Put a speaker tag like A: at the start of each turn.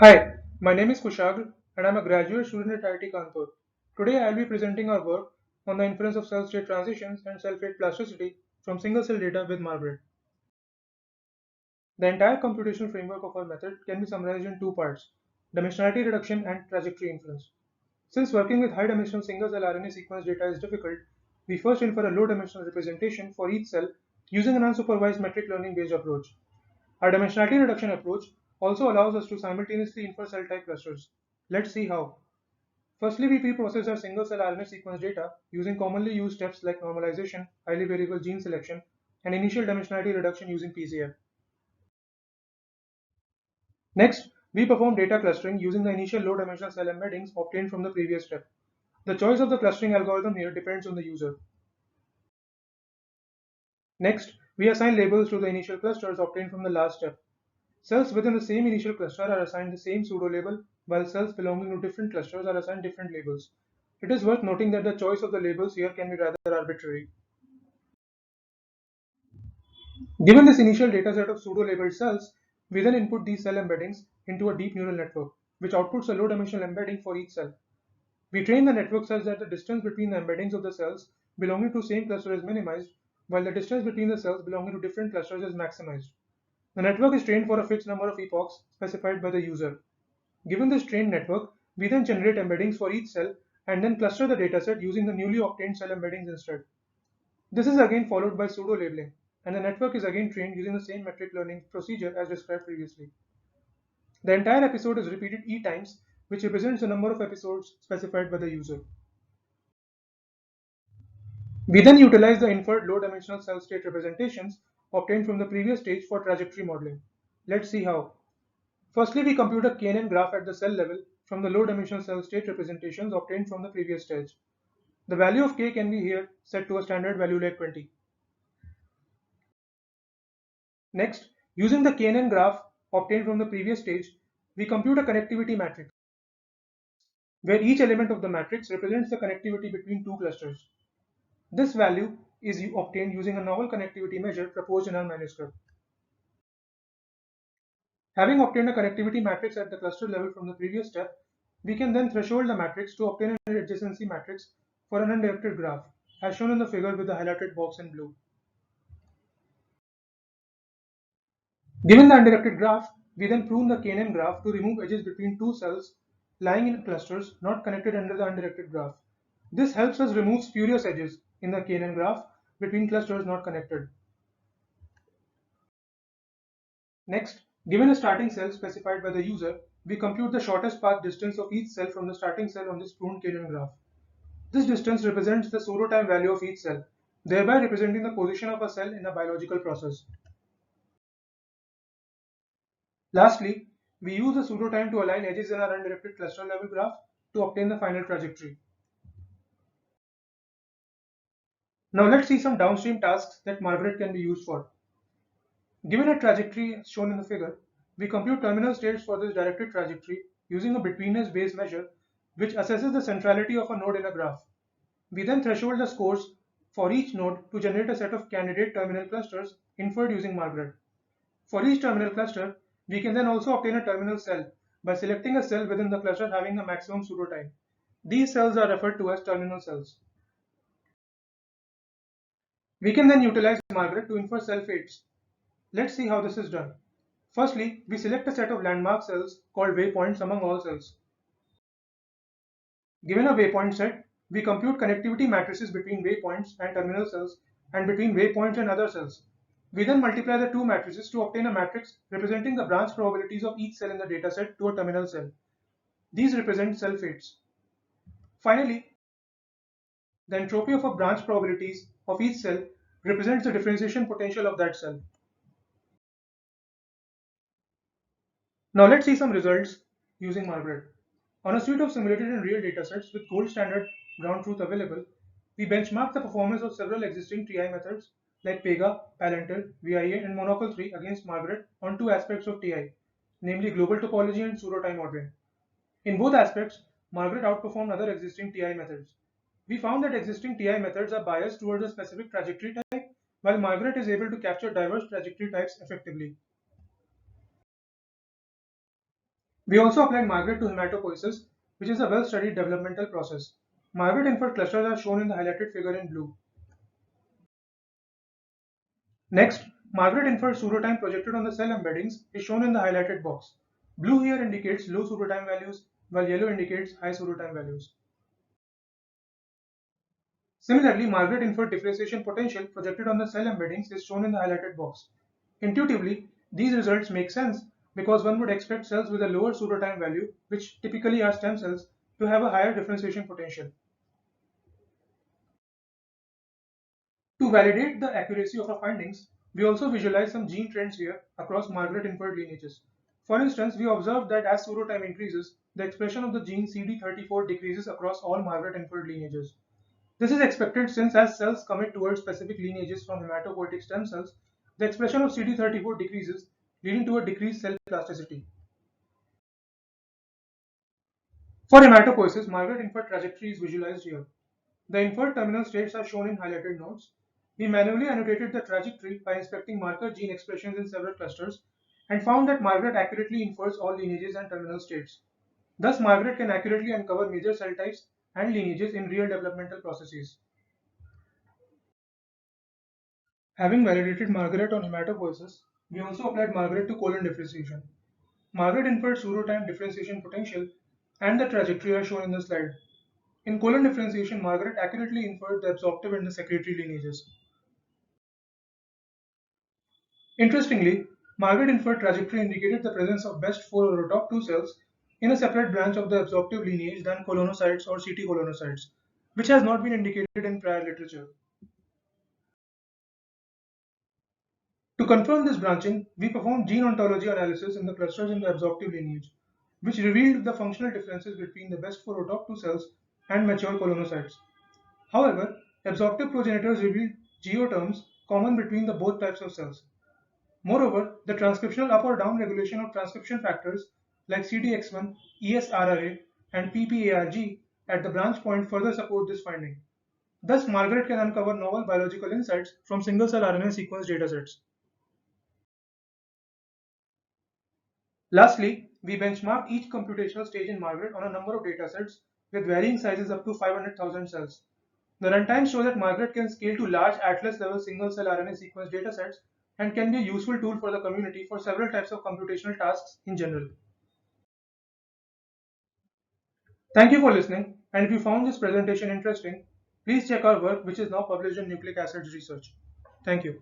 A: Hi, my name is Kushagra and I'm a graduate student at IIT Kanpur. Today I'll be presenting our work on the inference of cell-state transitions and cell-fate plasticity from single-cell data with Margaret. The entire computational framework of our method can be summarized in two parts: dimensionality reduction and trajectory inference. Since working with high-dimensional single-cell RNA sequence data is difficult, we first infer a low-dimensional representation for each cell using an unsupervised metric learning-based approach. Our dimensionality reduction approach also allows us to simultaneously infer cell type clusters. Let's see how. Firstly, we pre-process our single-cell RNA sequence data using commonly used steps like normalization, highly variable gene selection, and initial dimensionality reduction using PCF. Next, we perform data clustering using the initial low-dimensional cell embeddings obtained from the previous step. The choice of the clustering algorithm here depends on the user. Next, we assign labels to the initial clusters obtained from the last step. Cells within the same initial cluster are assigned the same pseudo-label, while cells belonging to different clusters are assigned different labels. It is worth noting that the choice of the labels here can be rather arbitrary. Given this initial dataset of pseudo-labeled cells, we then input these cell embeddings into a deep neural network, which outputs a low-dimensional embedding for each cell. We train the network such that the distance between the embeddings of the cells belonging to same cluster is minimized, while the distance between the cells belonging to different clusters is maximized. The network is trained for a fixed number of epochs specified by the user. Given this trained network, we then generate embeddings for each cell and then cluster the dataset using the newly obtained cell embeddings instead. This is again followed by pseudo-labeling, and the network is again trained using the same metric learning procedure as described previously. The entire episode is repeated e times, which represents the number of episodes specified by the user. We then utilize the inferred low-dimensional cell state representations obtained from the previous stage for trajectory modeling. Let's see how. Firstly, we compute a KNN graph at the cell level from the low-dimensional cell state representations obtained from the previous stage. The value of k can be here set to a standard value like 20. Next, using the KNN graph obtained from the previous stage, we compute a connectivity matrix, where each element of the matrix represents the connectivity between two clusters. This value is obtained using a novel connectivity measure proposed in our manuscript. Having obtained a connectivity matrix at the cluster level from the previous step, we can then threshold the matrix to obtain an adjacency matrix for an undirected graph, as shown in the figure with the highlighted box in blue. Given the undirected graph, we then prune the KNN graph to remove edges between two cells lying in clusters not connected under the undirected graph. This helps us remove spurious edges in the KNN graph between clusters not connected. Next, given a starting cell specified by the user, we compute the shortest path distance of each cell from the starting cell on this pruned KNN graph. This distance represents the pseudo-time value of each cell, thereby representing the position of a cell in a biological process. Lastly, we use the pseudo-time to align edges in our undirected cluster level graph to obtain the final trajectory. Now let's see some downstream tasks that Margaret can be used for. Given a trajectory shown in the figure, we compute terminal states for this directed trajectory using a betweenness Bayes measure which assesses the centrality of a node in a graph. We then threshold the scores for each node to generate a set of candidate terminal clusters inferred using Margaret. For each terminal cluster, we can then also obtain a terminal cell by selecting a cell within the cluster having the maximum pseudo-time. These cells are referred to as terminal cells. We can then utilize Margaret to infer cell fates. Let's see how this is done. Firstly, we select a set of landmark cells called waypoints among all cells. Given a waypoint set, we compute connectivity matrices between waypoints and terminal cells and between waypoints and other cells. We then multiply the two matrices to obtain a matrix representing the branch probabilities of each cell in the dataset to a terminal cell. These represent cell fates. Finally, the entropy of a branch probabilities of each cell represents the differentiation potential of that cell. Now let's see some results using Margaret. On a suite of simulated and real datasets with gold standard ground truth available, we benchmark the performance of several existing TI methods like Pega, Palantir, VIA, and Monocle 3 against Margaret on two aspects of TI, namely global topology and pseudo-time ordering. In both aspects, Margaret outperformed other existing TI methods. We found that existing TI methods are biased towards a specific trajectory type, while Margaret is able to capture diverse trajectory types effectively. We also applied Margaret to hematopoiesis, which is a well-studied developmental process. Margaret inferred clusters are shown in the highlighted figure in blue. Next, Margaret inferred pseudotime projected on the cell embeddings is shown in the highlighted box. Blue here indicates low pseudotime values, while yellow indicates high pseudotime values. Similarly, Margaret inferred differentiation potential projected on the cell embeddings is shown in the highlighted box. Intuitively, these results make sense because one would expect cells with a lower pseudotime value, which typically are stem cells, to have a higher differentiation potential. To validate the accuracy of our findings, we also visualize some gene trends here across Margaret inferred lineages. For instance, we observed that as pseudotime increases, the expression of the gene CD34 decreases across all Margaret inferred lineages. This is expected since as cells commit towards specific lineages from hematopoietic stem cells, the expression of CD34 decreases, leading to a decreased cell plasticity. For hematopoiesis, Margaret inferred trajectory is visualized here. The inferred terminal states are shown in highlighted nodes. We manually annotated the trajectory by inspecting marker gene expressions in several clusters and found that Margaret accurately infers all lineages and terminal states. Thus, Margaret can accurately uncover major cell types and lineages in real developmental processes. Having validated Margaret on hematopoiesis, we also applied Margaret to colon differentiation. Margaret inferred pseudotime differentiation potential and the trajectory are shown in the slide. In colon differentiation, Margaret accurately inferred the absorptive and the secretory lineages. Interestingly, Margaret inferred trajectory indicated the presence of best 4 or top 2 cells in a separate branch of the absorptive lineage than colonocytes or CT colonocytes, which has not been indicated in prior literature. To confirm this branching, we performed gene ontology analysis in the clusters in the absorptive lineage, which revealed the functional differences between the best 4 or top 2 cells and mature colonocytes. However, absorptive progenitors revealed geoterms common between the both types of cells. Moreover, the transcriptional up or down regulation of transcription factors like CDX1, ESRRA, and PPARG at the branch point further support this finding. Thus, Margaret can uncover novel biological insights from single-cell RNA sequence datasets. Lastly, we benchmarked each computational stage in Margaret on a number of datasets with varying sizes up to 500,000 cells. The runtime shows that Margaret can scale to large atlas-level single-cell RNA sequence datasets and can be a useful tool for the community for several types of computational tasks in general. Thank you for listening, and if you found this presentation interesting, please check our work which is now published in Nucleic Acids Research. Thank you.